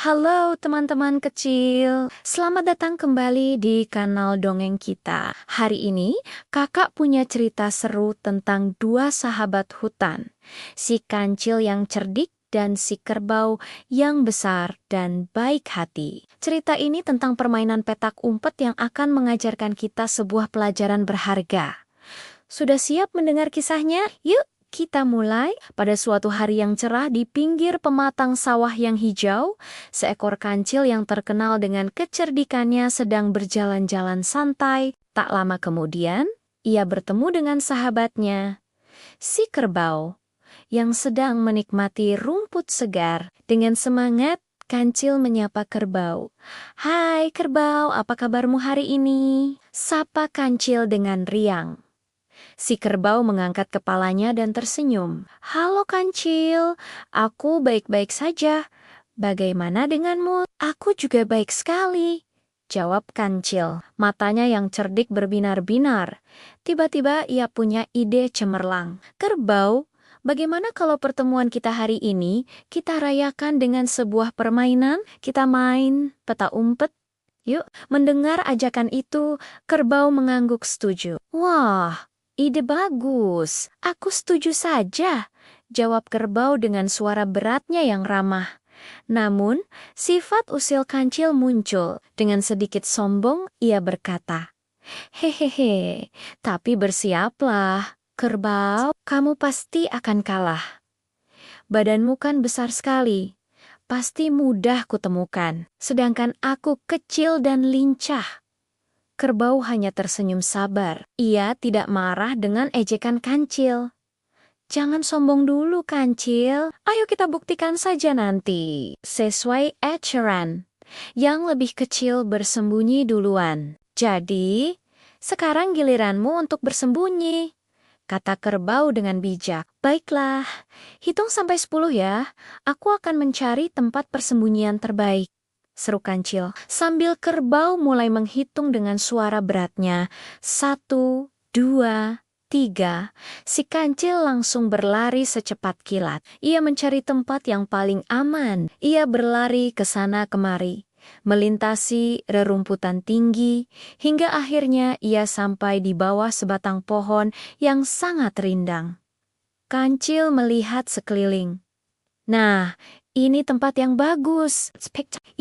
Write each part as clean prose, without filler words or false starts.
Halo teman-teman kecil, selamat datang kembali di kanal Dongeng kita. Hari ini kakak punya cerita seru tentang dua sahabat hutan. Si kancil yang cerdik dan si kerbau yang besar dan baik hati. Cerita ini tentang permainan petak umpet yang akan mengajarkan kita sebuah pelajaran berharga. Sudah siap mendengar kisahnya? Yuk! Kita mulai. Pada suatu hari yang cerah di pinggir pematang sawah yang hijau, seekor kancil yang terkenal dengan kecerdikannya sedang berjalan-jalan santai. Tak lama kemudian, ia bertemu dengan sahabatnya, si kerbau, yang sedang menikmati rumput segar. Dengan semangat, kancil menyapa kerbau. "Hai kerbau, apa kabarmu hari ini?" Sapa kancil dengan riang. Si kerbau mengangkat kepalanya dan tersenyum. "Halo kancil, aku baik-baik saja. Bagaimana denganmu?" "Aku juga baik sekali," jawab kancil. Matanya yang cerdik berbinar-binar. Tiba-tiba ia punya ide cemerlang. "Kerbau, bagaimana kalau pertemuan kita hari ini kita rayakan dengan sebuah permainan? Kita main peta umpet. Yuk." Mendengar ajakan itu, kerbau mengangguk setuju. "Wah, ide bagus. Aku setuju saja," jawab kerbau dengan suara beratnya yang ramah. Namun, sifat usil kancil muncul. Dengan sedikit sombong, ia berkata, "Hehehe, tapi bersiaplah, kerbau, kamu pasti akan kalah. Badanmu kan besar sekali. Pasti mudah kutemukan, sedangkan aku kecil dan lincah." Kerbau hanya tersenyum sabar. Ia tidak marah dengan ejekan kancil. "Jangan sombong dulu, kancil. Ayo kita buktikan saja nanti." Sesuai aturan, yang lebih kecil bersembunyi duluan. "Jadi, sekarang giliranmu untuk bersembunyi," kata kerbau dengan bijak. "Baiklah, hitung sampai 10 ya. Aku akan mencari tempat persembunyian terbaik," seru kancil. Sambil kerbau mulai menghitung dengan suara beratnya. 1, 2, 3. Si kancil langsung berlari secepat kilat. Ia mencari tempat yang paling aman. Ia berlari ke sana kemari, melintasi rerumputan tinggi, hingga akhirnya ia sampai di bawah sebatang pohon yang sangat rindang. Kancil melihat sekeliling. "Nah, ini tempat yang bagus."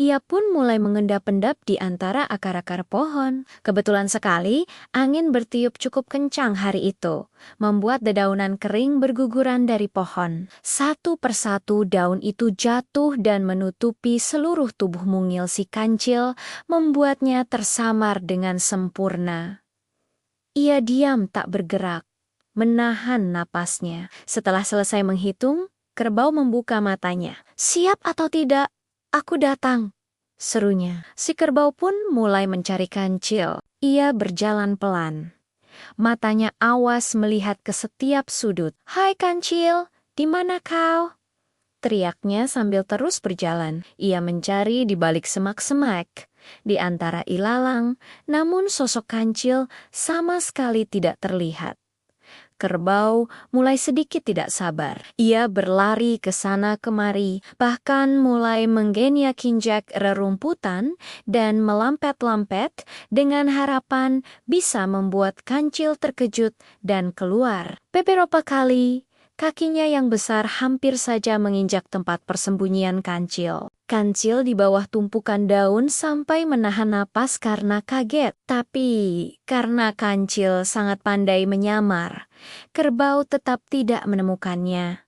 Ia pun mulai mengendap-endap di antara akar-akar pohon. Kebetulan sekali, angin bertiup cukup kencang hari itu, membuat dedaunan kering berguguran dari pohon. Satu persatu daun itu jatuh dan menutupi seluruh tubuh mungil si kancil, membuatnya tersamar dengan sempurna. Ia diam tak bergerak, menahan napasnya. Setelah selesai menghitung, kerbau membuka matanya. "Siap atau tidak, aku datang," serunya. Si kerbau pun mulai mencari kancil. Ia berjalan pelan. Matanya awas melihat ke setiap sudut. "Hai kancil, di mana kau?" teriaknya sambil terus berjalan. Ia mencari di balik semak-semak, di antara ilalang, namun sosok kancil sama sekali tidak terlihat. Kerbau mulai sedikit tidak sabar. Ia berlari ke sana kemari, bahkan mulai menggenyak-injak rerumputan dan melampet-lampet dengan harapan bisa membuat kancil terkejut dan keluar. Beberapa kali, kakinya yang besar hampir saja menginjak tempat persembunyian kancil. Kancil di bawah tumpukan daun sampai menahan napas karena kaget. Tapi, karena kancil sangat pandai menyamar, kerbau tetap tidak menemukannya.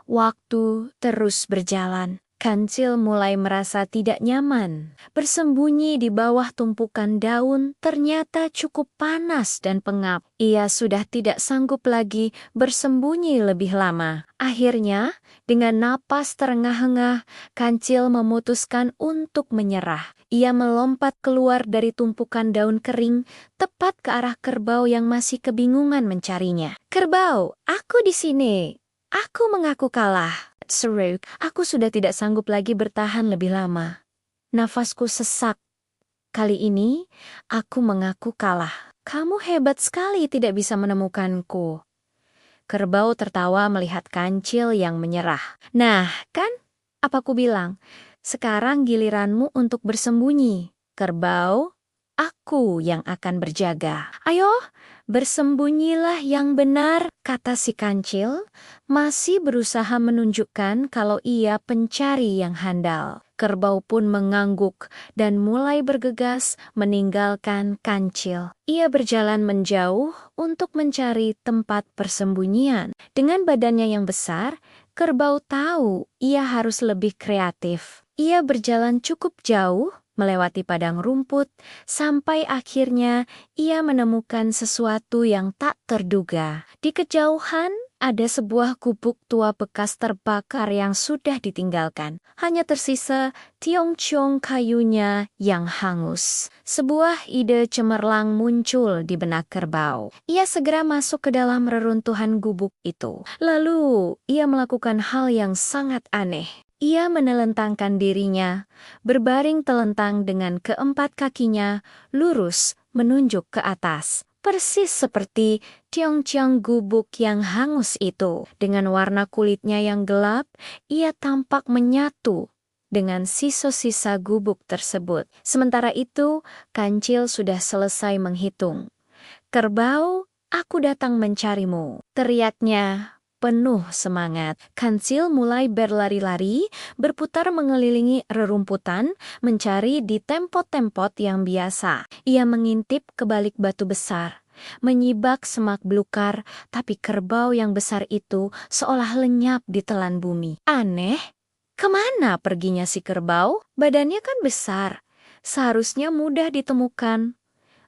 Waktu terus berjalan. Kancil mulai merasa tidak nyaman. Bersembunyi di bawah tumpukan daun ternyata cukup panas dan pengap. Ia sudah tidak sanggup lagi bersembunyi lebih lama. Akhirnya, dengan napas terengah-engah, kancil memutuskan untuk menyerah. Ia melompat keluar dari tumpukan daun kering, tepat ke arah kerbau yang masih kebingungan mencarinya. "Kerbau, aku di sini. Aku mengaku kalah," seru. "Aku sudah tidak sanggup lagi bertahan lebih lama. Nafasku sesak. Kali ini, aku mengaku kalah. Kamu hebat sekali tidak bisa menemukanku." Kerbau tertawa melihat kancil yang menyerah. "Nah, kan? Apa ku bilang? sekarang giliranmu untuk bersembunyi. Kerbau, aku yang akan berjaga. Ayo, bersembunyilah yang benar, kata si kancil, masih berusaha menunjukkan kalau ia pencari yang handal. Kerbau pun mengangguk dan mulai bergegas meninggalkan kancil. Ia berjalan menjauh untuk mencari tempat persembunyian. Dengan badannya yang besar, kerbau tahu ia harus lebih kreatif. Ia berjalan cukup jauh, melewati padang rumput, sampai akhirnya ia menemukan sesuatu yang tak terduga. Di kejauhan, ada sebuah gubuk tua bekas terbakar yang sudah ditinggalkan. Hanya tersisa tiong-tiong kayunya yang hangus. Sebuah ide cemerlang muncul di benak kerbau. Ia segera masuk ke dalam reruntuhan gubuk itu. Lalu, ia melakukan hal yang sangat aneh. Ia menelentangkan dirinya, berbaring telentang dengan keempat kakinya, lurus menunjuk ke atas. Persis seperti tiong-tiong gubuk yang hangus itu. Dengan warna kulitnya yang gelap, ia tampak menyatu dengan sisa-sisa gubuk tersebut. Sementara itu, kancil sudah selesai menghitung. "Kerbau, aku datang mencarimu," teriaknya penuh semangat. Kancil mulai berlari-lari, berputar mengelilingi rerumputan, mencari di tempot-tempot yang biasa. Ia mengintip ke balik batu besar, menyibak semak belukar, tapi kerbau yang besar itu seolah lenyap di telan bumi. Aneh, kemana perginya si kerbau? Badannya kan besar, seharusnya mudah ditemukan.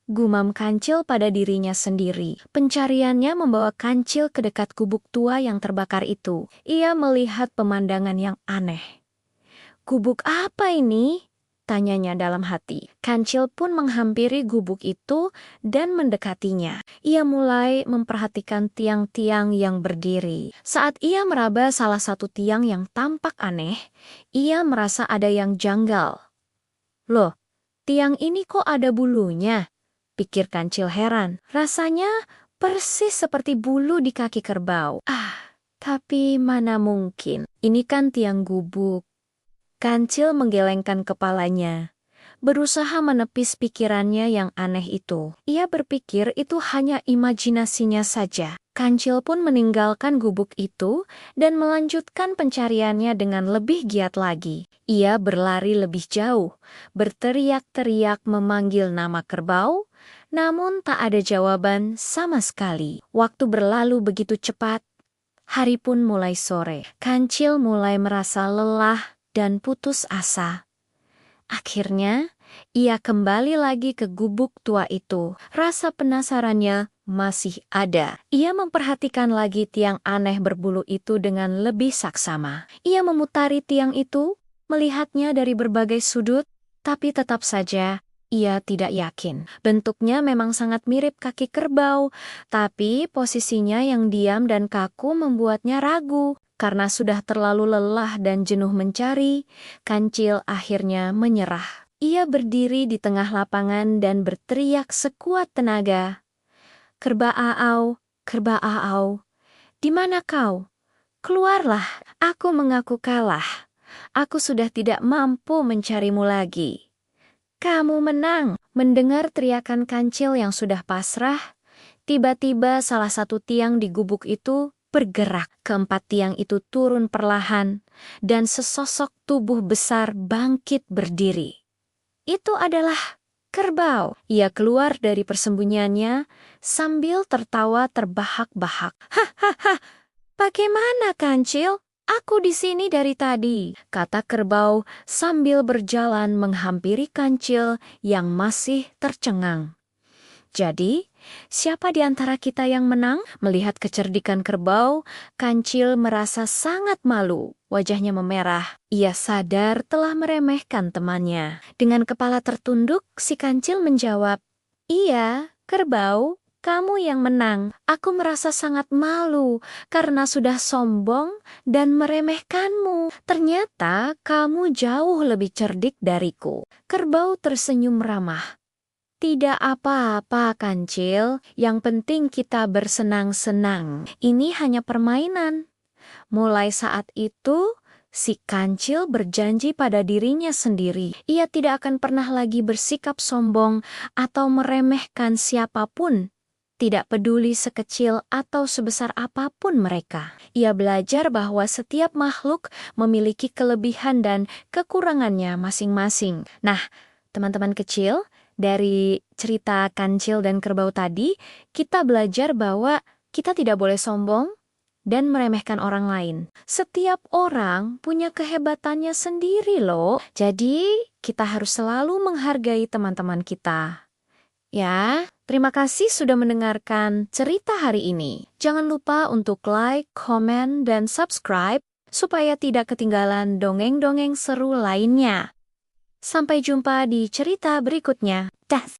Gumam kancil pada dirinya sendiri. Pencariannya membawa kancil ke dekat gubuk tua yang terbakar itu. Ia melihat pemandangan yang aneh. "Gubuk apa ini?" tanyanya dalam hati. Kancil pun menghampiri gubuk itu dan mendekatinya. Ia mulai memperhatikan tiang-tiang yang berdiri. Saat ia meraba salah satu tiang yang tampak aneh, ia merasa ada yang janggal. "Loh, tiang ini kok ada bulunya?" pikir kancil heran. Rasanya persis seperti bulu di kaki kerbau. Tapi mana mungkin. Ini kan tiang gubuk. Kancil menggelengkan kepalanya, berusaha menepis pikirannya yang aneh itu. Ia berpikir itu hanya imajinasinya saja. Kancil pun meninggalkan gubuk itu dan melanjutkan pencariannya dengan lebih giat lagi. Ia berlari lebih jauh, berteriak-teriak memanggil nama kerbau, namun tak ada jawaban sama sekali. Waktu berlalu begitu cepat, hari pun mulai sore. Kancil mulai merasa lelah dan putus asa. Akhirnya, ia kembali lagi ke gubuk tua itu. Rasa penasarannya masih ada. Ia memperhatikan lagi tiang aneh berbulu itu dengan lebih saksama. Ia memutari tiang itu, melihatnya dari berbagai sudut, tapi tetap saja ia tidak yakin. Bentuknya memang sangat mirip kaki kerbau, tapi posisinya yang diam dan kaku membuatnya ragu. Karena sudah terlalu lelah dan jenuh mencari, kancil akhirnya menyerah. Ia berdiri di tengah lapangan dan berteriak sekuat tenaga. Kerbau, di mana kau? Keluarlah, aku mengaku kalah. Aku sudah tidak mampu mencarimu lagi." "Kamu menang." Mendengar teriakan kancil yang sudah pasrah, tiba-tiba salah satu tiang di gubuk itu bergerak. Keempat tiang itu turun perlahan, dan sesosok tubuh besar bangkit berdiri. Itu adalah kerbau. Ia keluar dari persembunyiannya sambil tertawa terbahak-bahak. "Hahaha, bagaimana kancil? Aku di sini dari tadi," kata kerbau sambil berjalan menghampiri kancil yang masih tercengang. "Jadi, siapa di antara kita yang menang?" Melihat kecerdikan kerbau, kancil merasa sangat malu. Wajahnya memerah. Ia sadar telah meremehkan temannya. Dengan kepala tertunduk, si kancil menjawab, "Iya, kerbau, kamu yang menang. Aku merasa sangat malu karena sudah sombong dan meremehkanmu. Ternyata kamu jauh lebih cerdik dariku." Kerbau tersenyum ramah. "Tidak apa-apa, kancil. Yang penting kita bersenang-senang. Ini hanya permainan." Mulai saat itu, Si kancil berjanji pada dirinya sendiri, ia tidak akan pernah lagi bersikap sombong atau meremehkan siapapun, tidak peduli sekecil atau sebesar apapun mereka. Ia belajar bahwa setiap makhluk memiliki kelebihan dan kekurangannya masing-masing. Nah, teman-teman kecil, dari cerita kancil dan kerbau tadi, kita belajar bahwa kita tidak boleh sombong dan meremehkan orang lain. Setiap orang punya kehebatannya sendiri loh. Jadi, kita harus selalu menghargai teman-teman kita. Ya, terima kasih sudah mendengarkan cerita hari ini. Jangan lupa untuk like, komen, dan subscribe supaya tidak ketinggalan dongeng-dongeng seru lainnya. Sampai jumpa di cerita berikutnya. Dah.